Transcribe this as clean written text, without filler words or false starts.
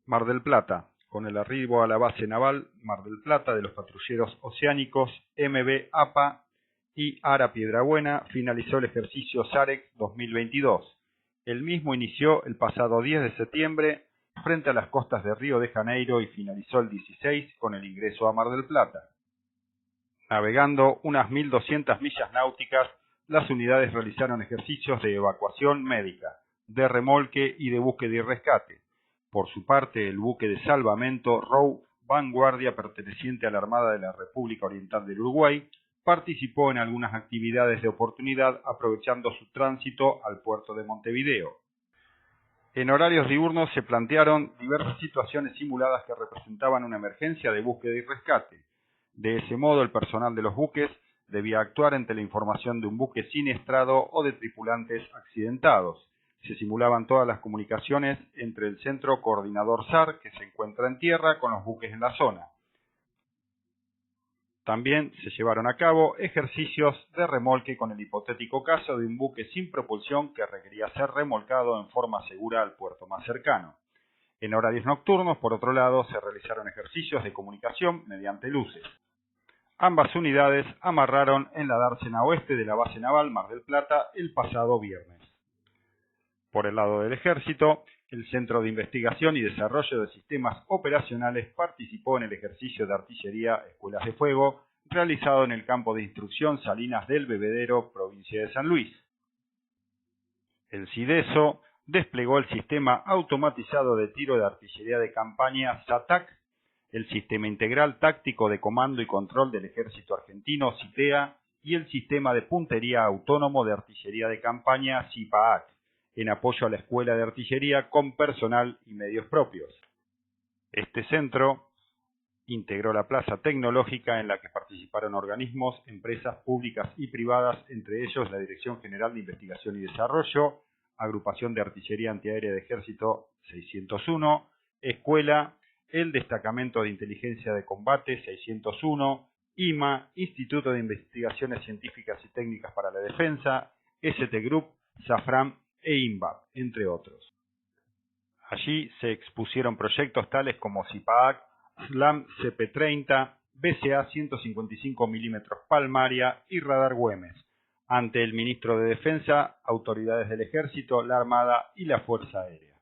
Mar del Plata. Con el arribo a la base naval Mar del Plata de los patrulleros oceánicos MB APA y ARA Piedrabuena, finalizó el ejercicio SAREC 2022. El mismo inició el pasado 10 de septiembre frente a las costas de Río de Janeiro y finalizó el 16 con el ingreso a Mar del Plata. Navegando unas 1.200 millas náuticas, las unidades realizaron ejercicios de evacuación médica, de remolque y de búsqueda y rescate. Por su parte, el buque de salvamento Row Vanguardia, perteneciente a la Armada de la República Oriental del Uruguay, participó en algunas actividades de oportunidad aprovechando su tránsito al puerto de Montevideo. En horarios diurnos se plantearon diversas situaciones simuladas que representaban una emergencia de búsqueda y rescate. De ese modo, el personal de los buques debía actuar ante la información de un buque siniestrado o de tripulantes accidentados. Se simulaban todas las comunicaciones entre el Centro Coordinador SAR, que se encuentra en tierra, con los buques en la zona. También se llevaron a cabo ejercicios de remolque con el hipotético caso de un buque sin propulsión que requería ser remolcado en forma segura al puerto más cercano. En horarios nocturnos, por otro lado, se realizaron ejercicios de comunicación mediante luces. Ambas unidades amarraron en la dársena oeste de la base naval Mar del Plata el pasado viernes. Por el lado del Ejército, el Centro de Investigación y Desarrollo de Sistemas Operacionales participó en el ejercicio de artillería Escuelas de Fuego realizado en el campo de instrucción Salinas del Bebedero, provincia de San Luis. El CIDESO desplegó el Sistema Automatizado de Tiro de Artillería de Campaña SATAC, el Sistema Integral Táctico de Comando y Control del Ejército Argentino SITEA y el Sistema de Puntería Autónomo de Artillería de Campaña SIPAAC, en apoyo a la Escuela de Artillería con personal y medios propios. Este centro integró la plaza tecnológica en la que participaron organismos, empresas públicas y privadas, entre ellos la Dirección General de Investigación y Desarrollo, Agrupación de Artillería Antiaérea de Ejército 601, Escuela, el Destacamento de Inteligencia de Combate 601, IMA, Instituto de Investigaciones Científicas y Técnicas para la Defensa, ST Group, SAFRAM e INVAP, entre otros. Allí se expusieron proyectos tales como SIPAAC, SLAM CP30, BCA 155 mm Palmaria y Radar Güemes, ante el Ministro de Defensa, autoridades del Ejército, la Armada y la Fuerza Aérea.